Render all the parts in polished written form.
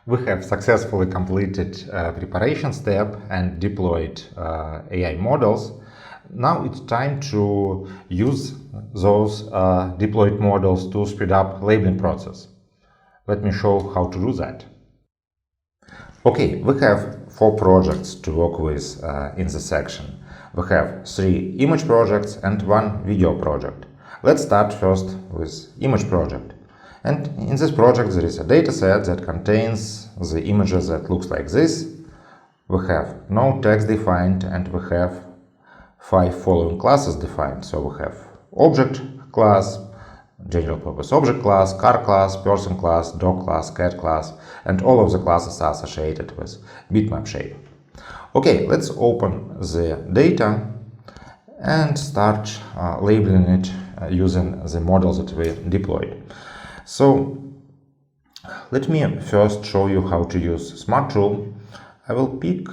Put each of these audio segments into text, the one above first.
We have successfully completed preparation step and deployed AI models. Now it's time to use those deployed models to speed up labeling process. Let me show how to do that. Okay, we have 4 projects to work with in the section. We have 3 image projects and 1 video project. Let's start first with image project. And in this project there is a dataset that contains the images that looks like this. We have no text defined and we have 5 following classes defined. So we have object class, general purpose object class, car class, person class, dog class, cat class, and all of the classes are associated with bitmap shape. Okay, let's open the data and start labeling it using the models that we deployed. So let me first show you how to use Smart Tool. I will pick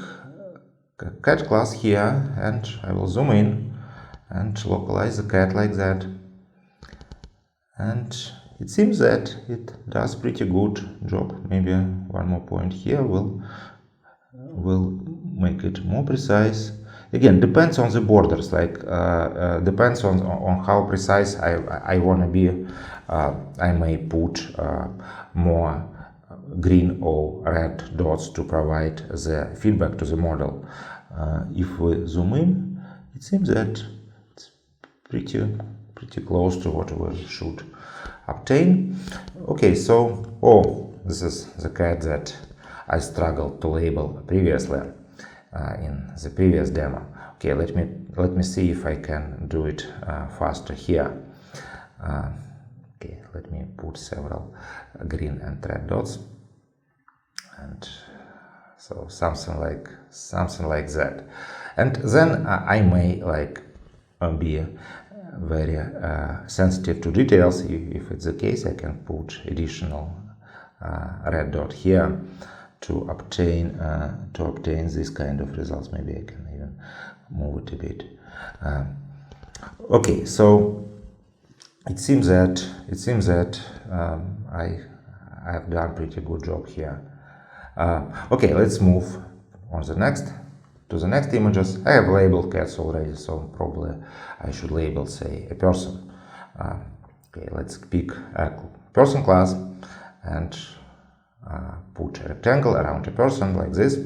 cat class here and I will zoom in and localize the cat like that. And it seems that it does pretty good job. Maybe one more point here will make it more precise. Again, depends on the borders, like depends on how precise I want to be. I may put more green or red dots to provide the feedback to the model. If we zoom in, it seems that it's pretty close to what we should obtain. Okay, so this is the cat that I struggled to label previously in the previous demo. Okay, let me see if I can do it faster here. Okay, let me put several green and red dots, and so something like that. And then I may be very sensitive to details. If it's the case, I can put additional red dot here to obtain this kind of results. Maybe I can even move it a bit. Okay, so it seems that I have done pretty good job here. Okay, let's move on to the next images. I have labeled cats already, so probably I should label, say, a person. Okay, let's pick a person class and put a rectangle around a person like this.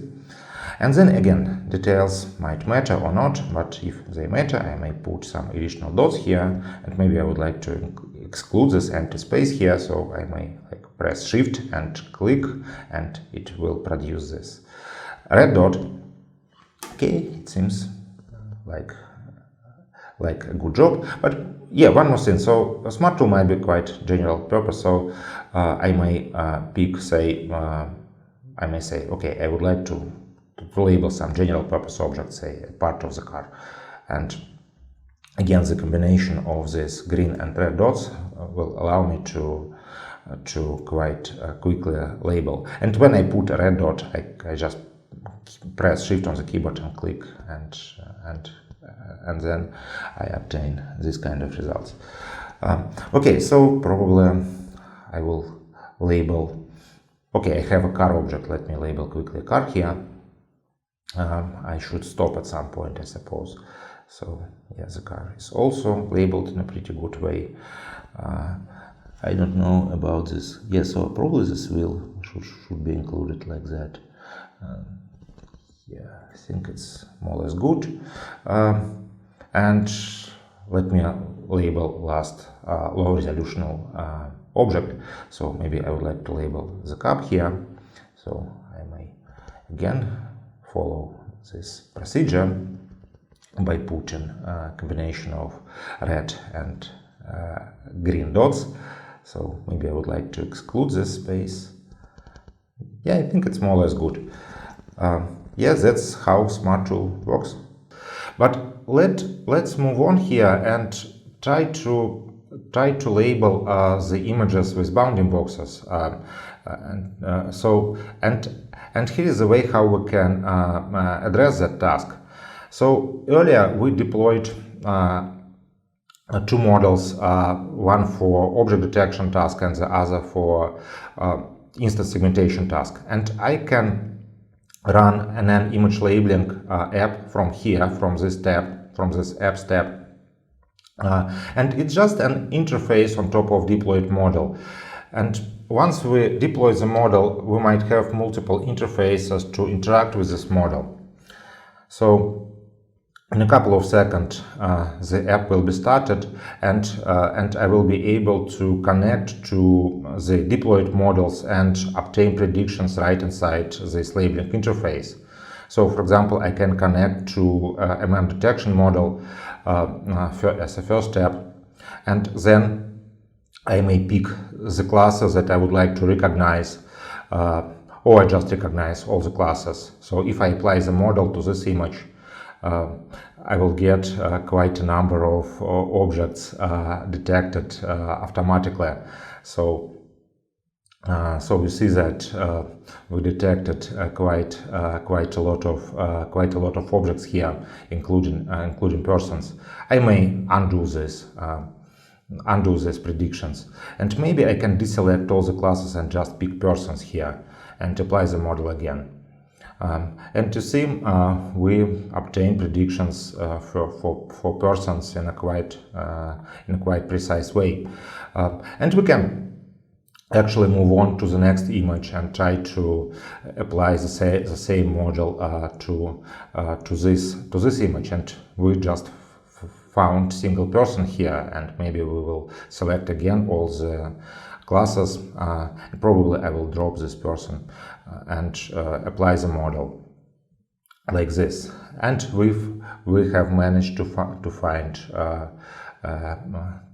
And then again, details might matter or not, but if they matter, I may put some additional dots here, and maybe I would like to exclude this empty space here, so I may press Shift and click, and it will produce this red dot. Okay, it seems like a good job, but yeah, one more thing. So a Smart Tool might be quite general purpose, so I may pick, say, I may say, okay, I would like to label some general purpose object, say a part of the car, and again the combination of these green and red dots will allow me to quite quickly label. And when I put a red dot, I just press Shift on the keyboard and click, and then I obtain this kind of results. Okay, so probably I will label. Okay, I have a car object. Let me label quickly a car here. I should stop at some point, I suppose. So yeah, the car is also labeled in a pretty good way. I don't know about this. Yeah, so probably this wheel should be included like that. Yeah, I think it's more or less good. And let me label last low resolutional object. So maybe I would like to label the cup here. So I may again follow this procedure by putting a combination of red and green dots. So maybe I would like to exclude this space. Yeah, I think it's more or less good. Yeah, that's how Smart Tool works. But let's move on here and try to label the images with bounding boxes. And here is the way how we can address that task. So earlier we deployed 2 models, one for object detection task and the other for instance segmentation task, and I can run an image labeling app from here, from this tab, from this apps tab. And it's just an interface on top of deployed model. And once we deploy the model, we might have multiple interfaces to interact with this model. So in a couple of seconds, the app will be started, and I will be able to connect to the deployed models and obtain predictions right inside this labeling interface. So, for example, I can connect to detection model as a first step, and then I may pick the classes that I would like to recognize, or I just recognize all the classes. So if I apply the model to this image, I will get quite a number of objects detected automatically. So we see that we detected quite a lot of objects here, including persons. I may undo these predictions, and maybe I can deselect all the classes and just pick persons here and apply the model again. And to see, we obtain predictions for persons in a quite precise way, and we can actually move on to the next image and try to apply the same model to this image. And we just found single person here, and maybe we will select again all the classes. And probably I will drop this person and apply the model like this. And we have managed to find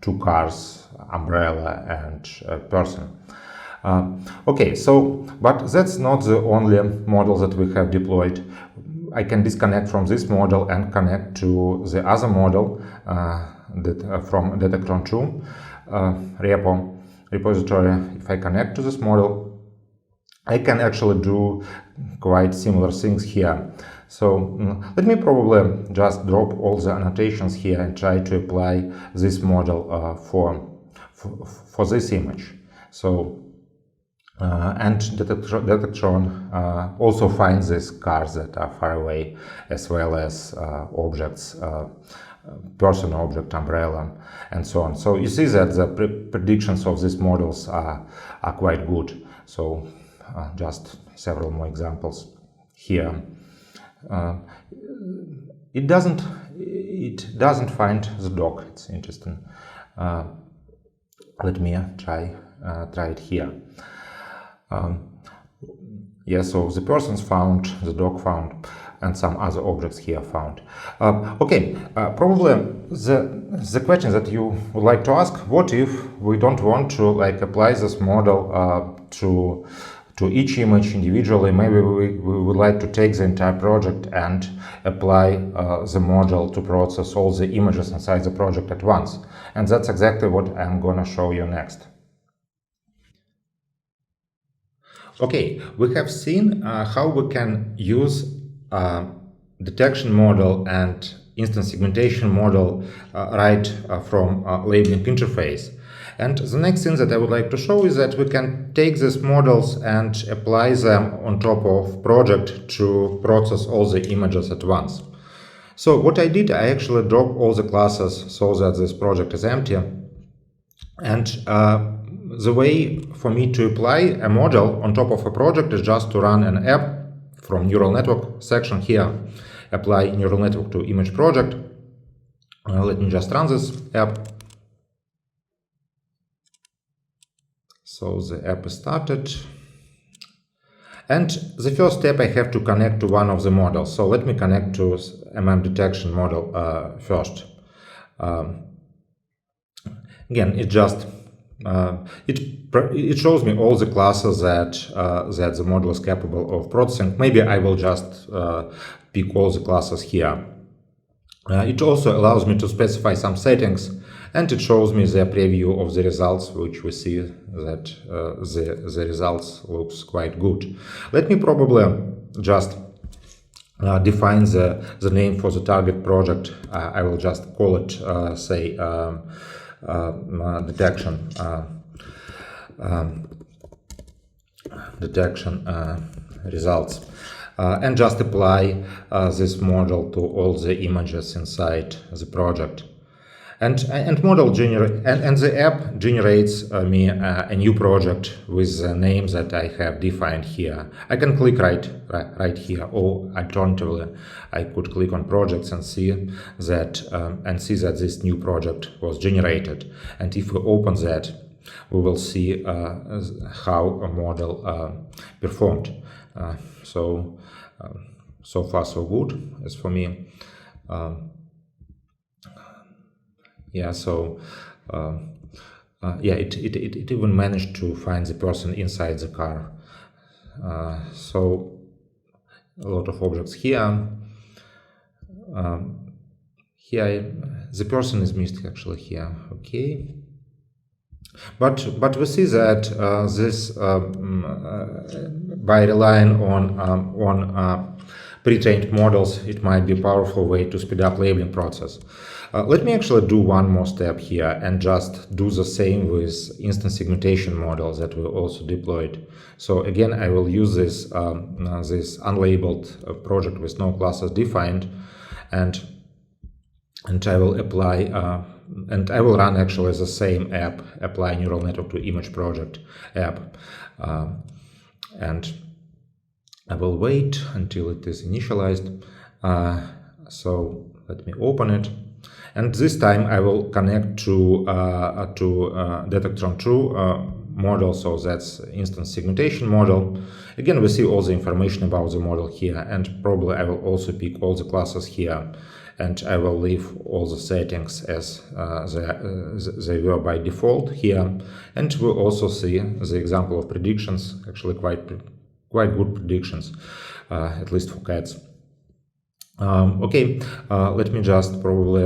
two cars, umbrella, and person. Okay, so but that's not the only model that we have deployed. I can disconnect from this model and connect to the other model from Detectron2 repository. If I connect to this model, I can actually do quite similar things here. So let me probably just drop all the annotations here and try to apply this model for this image. So and Detectron also finds these cars that are far away, as well as objects, person, object, umbrella, and so on. So you see that the predictions of these models are quite good. So just several more examples here. It doesn't find the dog. It's interesting. Let me try it here. Yeah, so the person's found, the dog found, and some other objects here found. Okay, probably the question that you would like to ask: what if we don't want to apply this model to each image individually? Maybe we would like to take the entire project and apply the model to process all the images inside the project at once. And that's exactly what I'm gonna show you next. Okay, we have seen how we can use detection model and instance segmentation model right from labeling interface. And the next thing that I would like to show is that we can take these models and apply them on top of project to process all the images at once. So what I did, I actually dropped all the classes so that this project is empty. And the way for me to apply a model on top of a project is just to run an app from neural network section here, apply neural network to image project. Let me just run this app. So the app is started. And the first step, I have to connect to one of the models. So let me connect to detection model first. Again, it just it shows me all the classes that the model is capable of processing. Maybe I will just pick all the classes here. It also allows me to specify some settings, and it shows me the preview of the results, which we see that the results looks quite good. Let me probably just define the name for the target project. I will just call it, say, detection detection results, and just apply this model to all the images inside the project. And the app generates me a new project with the name that I have defined here. I can click right here, or alternatively, I could click on projects and see that this new project was generated. And if we open that, we will see how a model performed. So far so good as for me. Yeah, so it even managed to find the person inside the car. So a lot of objects here. Here the person is missed actually here. Okay. But we see that this by relying on pre-trained models, it might be a powerful way to speed up labeling process. Let me actually do one more step here and just do the same with instance segmentation models that we also deployed. So again, I will use this this unlabeled project with no classes defined, and I will apply and I will run actually the same app, apply neural network to image project app, and I will wait until it is initialized. So let me open it. And this time I will connect to Detectron True model, so that's instance segmentation model. Again, we see all the information about the model here, and probably I will also pick all the classes here, and I will leave all the settings as they were by default here. And we'll also see the example of predictions, actually quite good predictions, at least for cats. Okay, let me just probably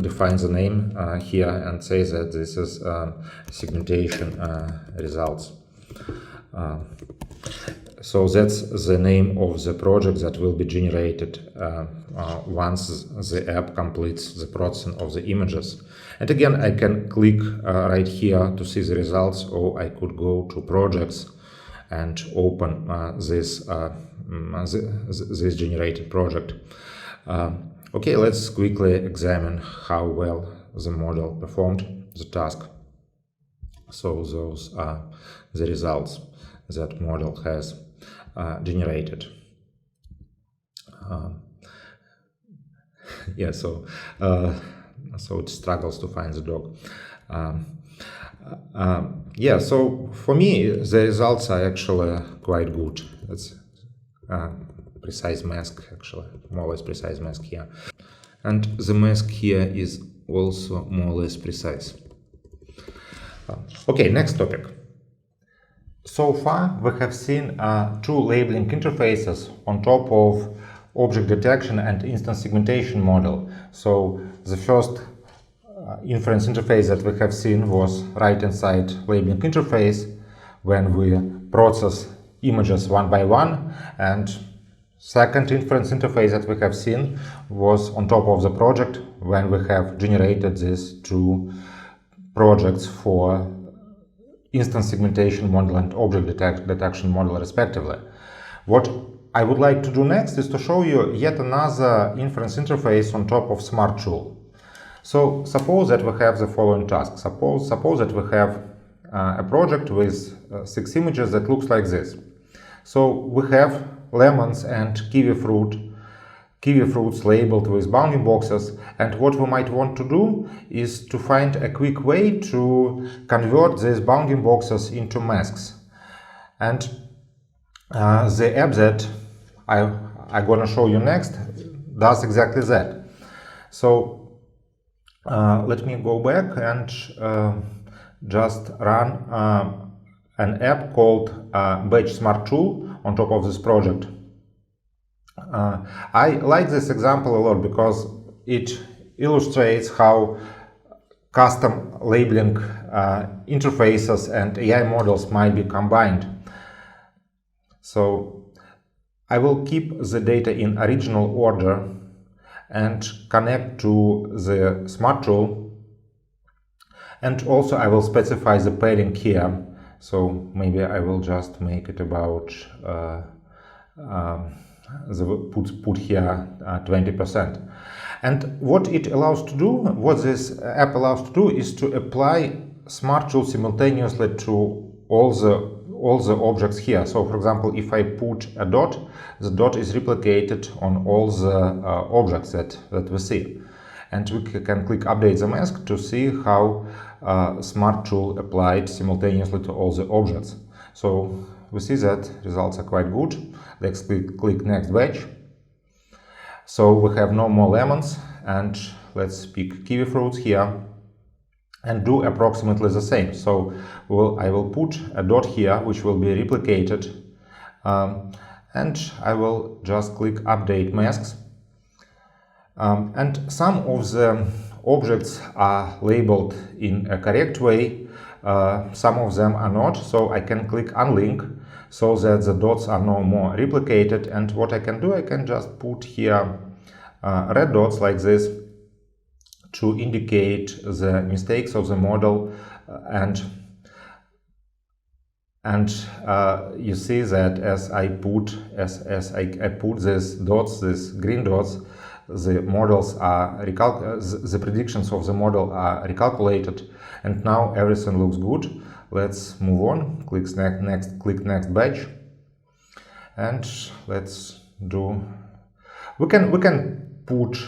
define the name here and say that this is segmentation results. So that's the name of the project that will be generated once the app completes the processing of the images. And again, I can click right here to see the results, or I could go to projects and open this generated project. Okay, let's quickly examine how well the model performed the task. So those are the results that model has generated. Yeah, so it struggles to find the dog. Yeah, so for me the results are actually quite good. It's precise mask, actually, more or less precise mask here. And the mask here is also more or less precise. Okay, next topic. So far we have seen two labeling interfaces on top of object detection and instance segmentation model. So the first inference interface that we have seen was right-hand side labeling interface, when we process images one by one, and second inference interface that we have seen was on top of the project, when we have generated these two projects for instance segmentation model and object detection model respectively. What I would like to do next is to show you yet another inference interface on top of Smart Tool. So suppose that we have the following task. Suppose that we have a project with 6 images that looks like this. So we have lemons and kiwi fruits labeled with bounding boxes, and what we might want to do is to find a quick way to convert these bounding boxes into masks. And the app that I'm gonna show you next does exactly that. So let me go back and just run an app called Batch Smart Tool on top of this project. I like this example a lot because it illustrates how custom labeling interfaces and AI models might be combined. So I will keep the data in original order and connect to the Smart Tool, and also I will specify the pairing here. So maybe I will just make it about put here 20%. And what it allows to do, what this app allows to do, is to apply Smart Tool simultaneously to all the objects here. So for example, if I put a dot, the dot is replicated on all the objects that we see. And we can click Update the Mask to see how Smart Tool applied simultaneously to all the objects. So we see that results are quite good. Let's click Next Batch. So we have no more lemons, and let's pick kiwi fruits here and do approximately the same. So I will put a dot here, which will be replicated, and I will just click Update Masks. And some of the objects are labeled in a correct way, some of them are not, so I can click Unlink so that the dots are no more replicated. And what I can do, I can just put here red dots like this to indicate the mistakes of the model, and you see that as I put these dots, these green dots, the models are the predictions of the model are recalculated, and now everything looks good. Let's move on. Click next batch, and let's do. We can put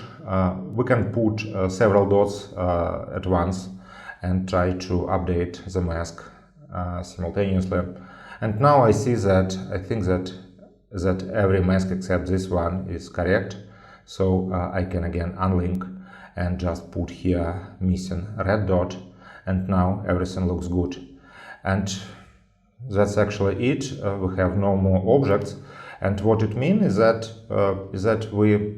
several dots at once and try to update the mask simultaneously. And now I see that I think that every mask except this one is correct. So I can again unlink and just put here missing red dot, and now everything looks good. And that's actually it. We have no more objects, and what it means is that we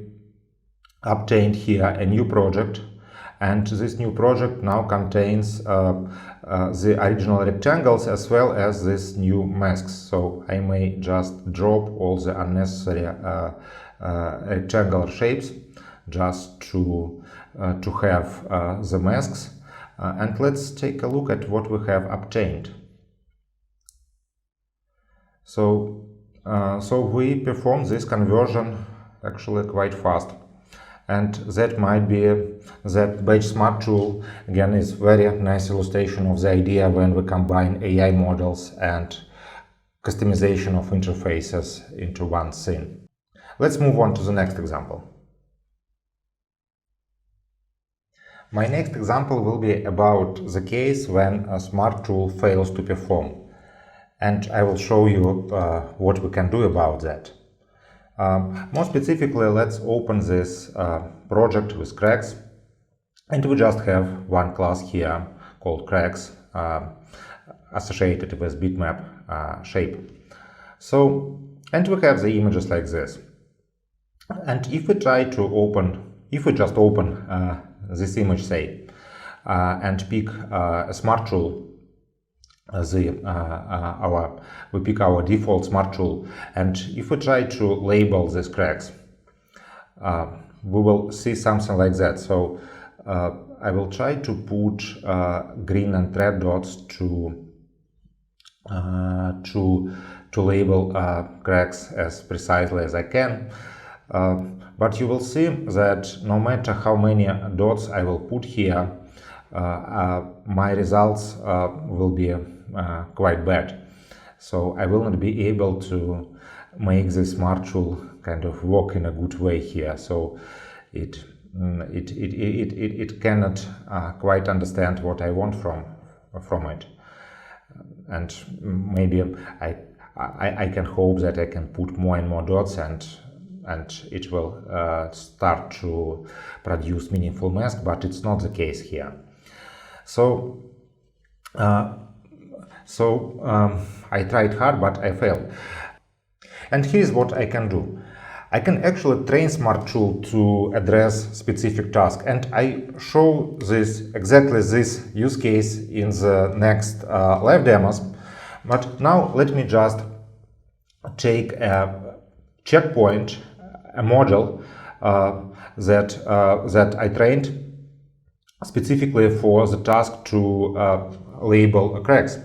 obtained here a new project, and this new project now contains the original rectangles as well as these new masks. So I may just drop all the unnecessary rectangular shapes just to have the masks, and let's take a look at what we have obtained. So we perform this conversion actually quite fast, and that might be that Batch Smart Tool again is very nice illustration of the idea when we combine AI models and customization of interfaces into one scene. Let's move on to the next example. My next example will be about the case when a Smart Tool fails to perform, and I will show you what we can do about that. More specifically, let's open this project with cracks, and we just have one class here called cracks associated with bitmap shape. So, and we have the images like this. And if we just open this image, say, and pick a Smart Tool, we pick our default Smart Tool, and if we try to label these cracks, we will see something like that. So I will try to put green and red dots to label cracks as precisely as I can. But you will see that no matter how many dots I will put here, my results will be quite bad. So I will not be able to make this Smart Tool kind of work in a good way here. So it cannot quite understand what I want from it. And maybe I can hope that I can put more and more dots, and it will start to produce meaningful mask, but it's not the case here. So I tried hard, but I failed. And here's what I can do. I can actually train Smart Tool to address specific task, and I show exactly this use case in the next live demos. But now let me just take a checkpoint, a model that I trained specifically for the task to label cracks.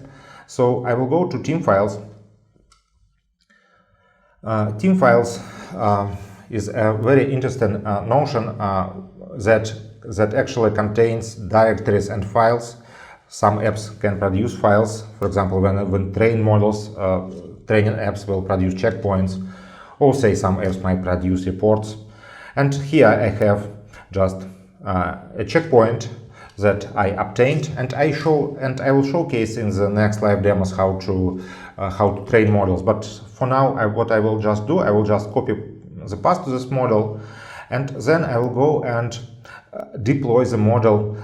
So I will go to team files. Team files is a very interesting notion that actually contains directories and files. Some apps can produce files. For example, when train models, training apps will produce checkpoints, or say some apps might produce reports. And here I have just a checkpoint that I obtained, and I will showcase in the next live demos how to train models. But for now, what I will just do, I will just copy the path to this model, and then I will go and deploy the model,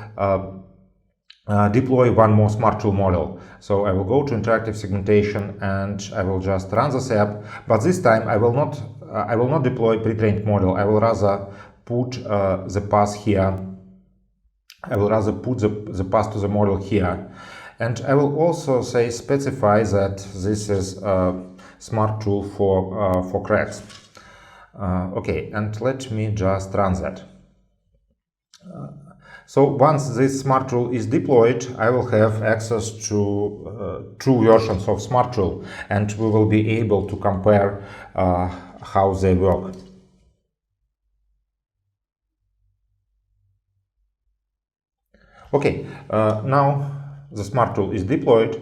deploy one more smart tool model. So I will go to interactive segmentation and I will just run this app, but this time I will not deploy pre-trained model. I will rather put the path here. I will rather put the path to the model here, and I will also specify that this is a smart tool for cracks. Okay, and let me just run that. So once this smart tool is deployed, I will have access to 2 versions of smart tool, and we will be able to compare how they work. Okay, now the smart tool is deployed,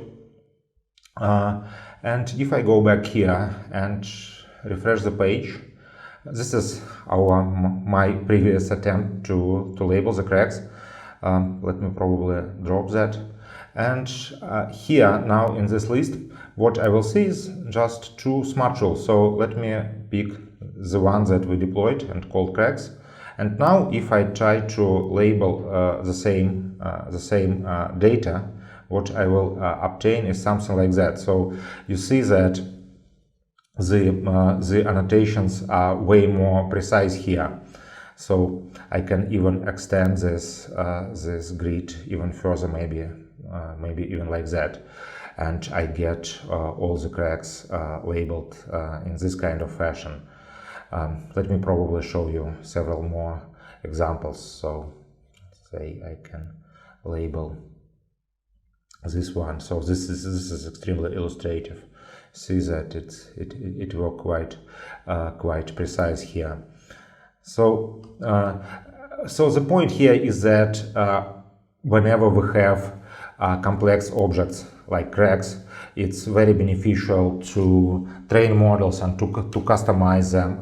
and if I go back here and refresh the page, this is my previous attempt to label the cracks. Let me probably drop that. And here now in this list, what I will see is just 2 smart tools. So let me pick the one that we deployed and called cracks. And now if I try to label the same data, what I will obtain is something like that. So you see that the annotations are way more precise here. So I can even extend this grid even further, maybe even like that, and I get all the cracks labeled in this kind of fashion. Let me probably show you several more examples. So say I can label this one. So this is extremely illustrative. See that it works quite precise here. So the point here is that whenever we have complex objects like cracks, it's very beneficial to train models and to customize them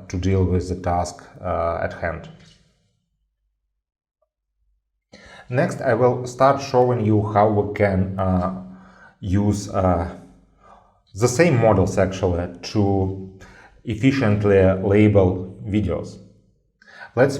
to deal with the task at hand. Next, I will start showing you how we can use the same models actually to efficiently label videos. Let's